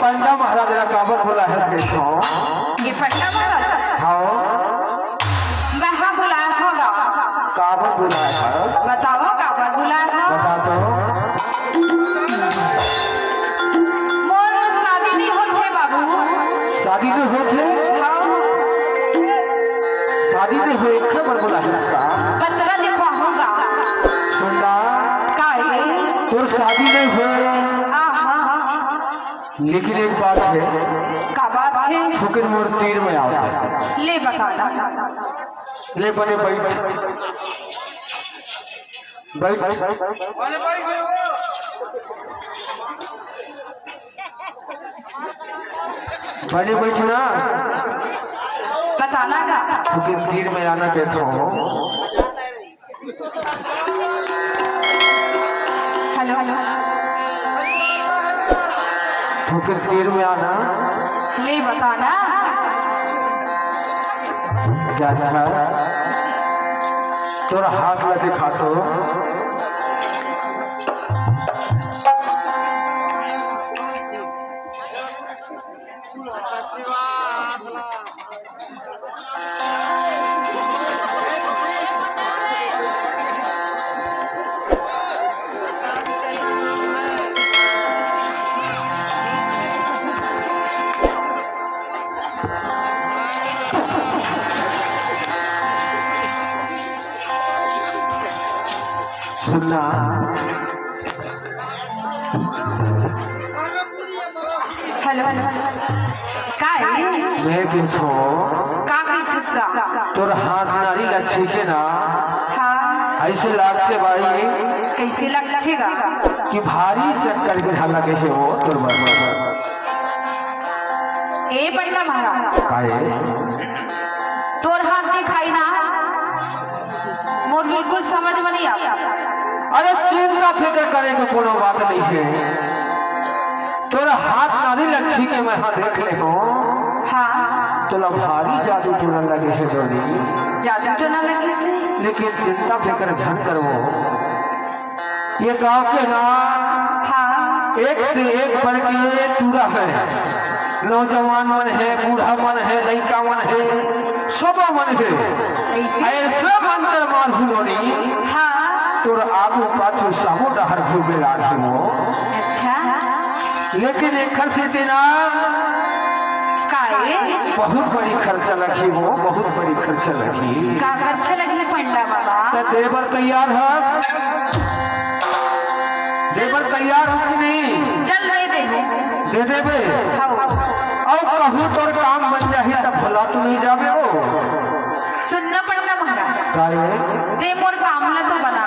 पंडा महाराज ने काबर बोला है देखो। ये पंडा महाराज हाँ वहाँ बुलाया होगा। काबर बुलाया है? बताओ काबर बुलाया था? बता दो। मोर शादी नहीं होते बाबू। शादी नहीं होते? हाँ शादी नहीं हुई खबर बोला है इसका। पतरा देखो होगा। सुनना काहे? तो शादी नहीं हुई लेकिन एक बात है। का बात है? फुकिर मोर तीर में आता है। ले बता ले बने बैठ बने बैठना। बताना का फुकिर तीर में आना कहता हूँ। हेलो फुकिर तीर में आना। ले बताना। जा तोरा हाथ में दिखा तो। सुनना हेलो काय मैं किथो का किसका तोर हाथ नारी लच्छी के ना। हाँ ऐसे लागते भाई कैसे लगेगा कि भारी चक्कर के हल्ला के हो तोर ए पंडा महाराज काहे तोर हाथ दिखाई ना मोर बिल्कुल समझ में नहीं आता। अरे चिंता फिक्र करे को कोनो बात नहीं है। तोरा हाथ नारी लच्छी के मैं हाँ देख ले हो। हाँ तोला भारी जादू टोना लगे है डोली। जादू तो ना लगे से लेकिन चिंता फिक्र झन करो। ये गाँव के ना हाँ एक से एक बढ़ के पूरा है। नौजवान मन है, बूढ़ा मन है, लड़का मन है, सब मन है। ऐसा मंत्र मार हुलोनी हाँ तोर आगू पाछू सबो डहर घूमे लागे हो। अच्छा लेकिन एक खर्चे देना काहे बहुत बड़ी खर्चा लगी हो। बहुत बड़ी खर्चा लगी। का अच्छा लगे पंडा बाबा तो देवर तैयार है? देवर तैयार है कि नहीं? चल दे देवे हाँ और कहूँ तोर काम बन जाही तब भला तू नहीं जावे हो। सुनना पंडा महाराज काहे दे मोर काम ना तो बना।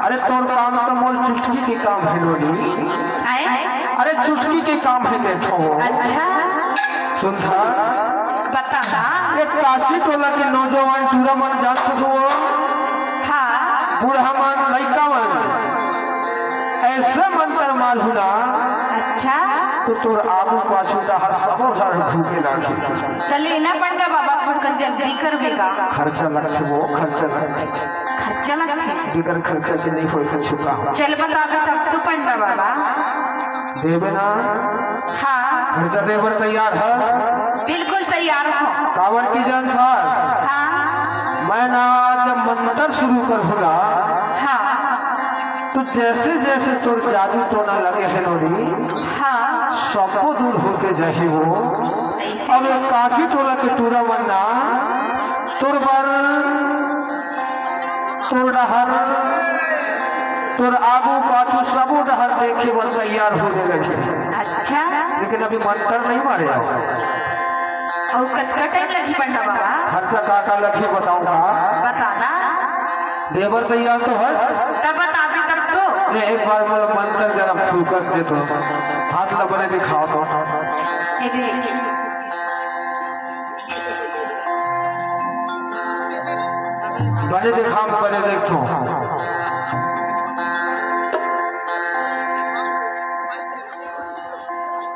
अरे तोर काम तो मोर चुटकी के काम है लोनी। आए अरे चुटकी के काम है देखो। अच्छा सुनता बताना। एक काशी टोला के नौजवान टूरा मन जात हो। हाँ बूढ़ा मन लड़का मन ऐसे मंत्र माल हुला अच्छा तो तोर आगू पाछू हर सबो हर घूमे लागे। तो लेना पंडा बाबा थोड़ा जल्दी कर देगा। खर्चा लगते वो खर्चा लगते खर्चा लगते बिगर खर्चा के नहीं होई कुछ का। चल बता दे तब तो पंडा बाबा देवे ना। हाँ खर्चा देवर तैयार है? बिल्कुल तैयार हो। कावर की जान था हाँ मैं ना जब मंत्र शुरू कर हुला हाँ तो जैसे जैसे तोर जादू टोना लगे है नोरी हाँ सबको दूर होके जाही हो। अब एक काशी टोला के टूरा बनना तोर बर तोर डहर तोर आगू पाछू सबो डहर देखे बर तैयार होने लगे। अच्छा लेकिन अभी मंत्र नहीं मारे और कटका टाइम लगी पंडा बाबा खर्चा का लगी बताऊंगा। बताना। देवर तैयार तो है तब बता दे तब तो एक बार मतलब मंत्र जरा फूकत दे तो हाथ लबने दिखाओ तो। ये देख बने दिखाओ बने देखो।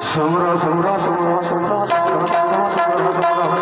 सुमरो सुमरो सुमरो सुमरो सुमरो सुमरो सुमरो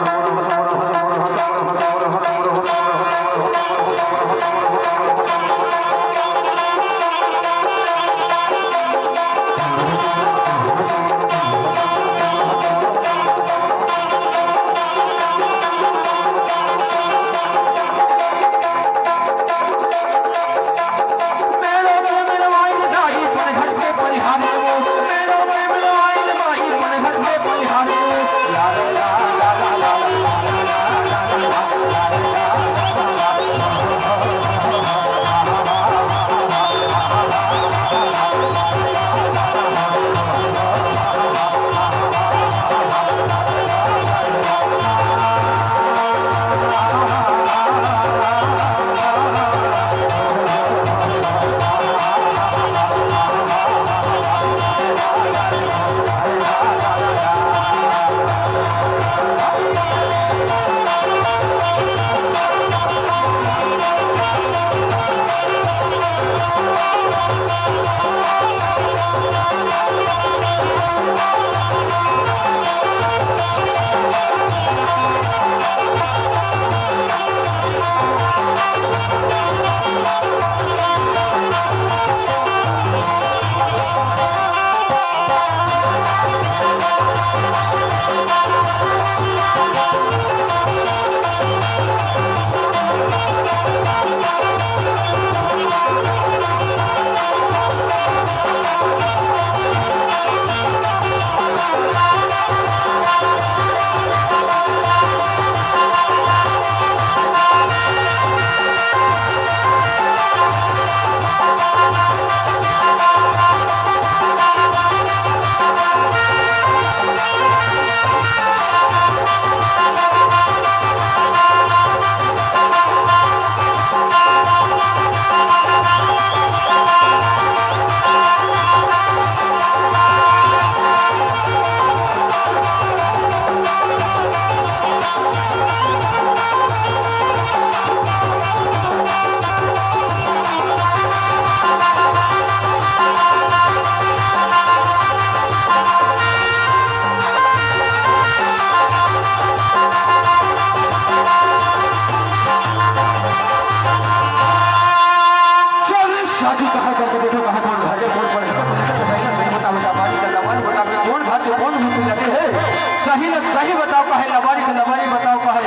सही बताओ कहे लबारी के लबारी बताओ कहे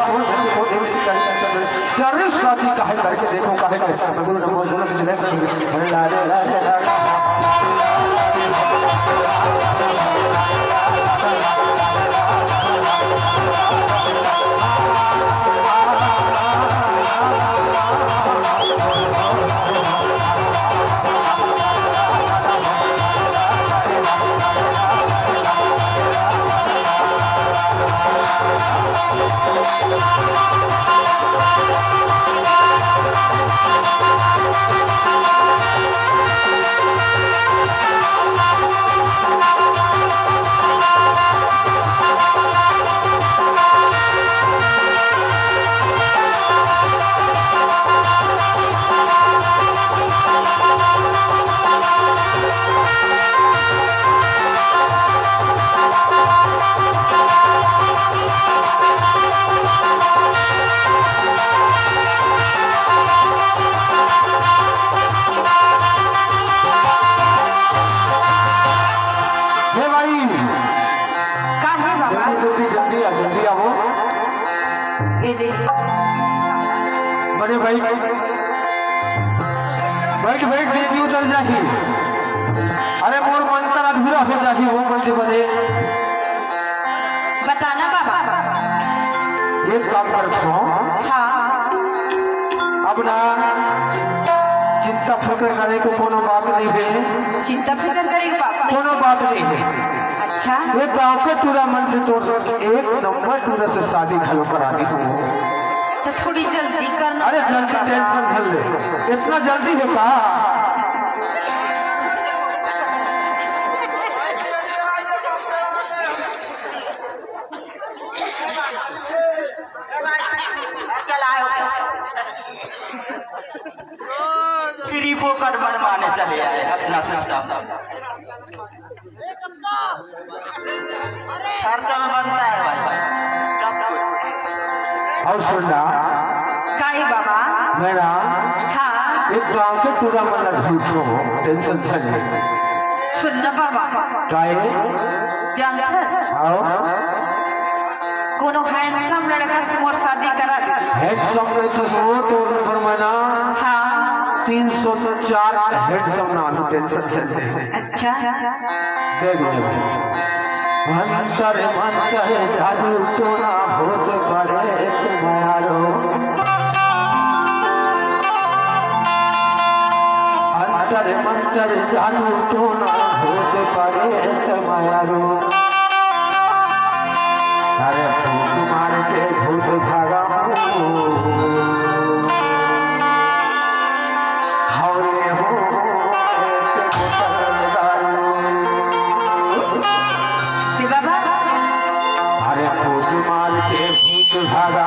चरित साथी कहे करके देखो कहे बड़े भाई बैठ बैठ देवी उतर जाही अरे मोर मंत्र अधूरा हो जाही वो बंदे बने बताना बाबा एक काम कर हाँ अब ना चिंता फिक्र करे को कोनो बात नहीं है चिंता फिक्र करे को बाबा कोनो बात नहीं है अच्छा ये गाँव के टूरा मन से तोड़ एक नंबर टूरा से शादी घरों करा दी तुम तो थोड़ी जल्दी करना अरे जल्दी टेंशन झल ले इतना जल्दी है कहा फ्री फोकट बनवाने चले आए अपना सिस्टम खर्चा में बनता है भाई सब कुछ और सुनना काहे बाबा मेरा हाँ एक गाँव के टूरा मन झूठो टेंशन झले सुनना बाबा काहे जानत आओ कोनो हैंडसम लड़का से मोर शादी करा दे हैंडसम में तो वो तो पर मना हाँ 304 हैंडसम ना टेंशन झले अच्छा दे दे मंतर मंतर जादू टोना होत पड़े तुम्हारो अंतर मंतर जादू टोना होत पड़े तुम्हारो अरे भूत मार के भूत भागा हौले हो बाबा अरे भूत मार के भूत भागा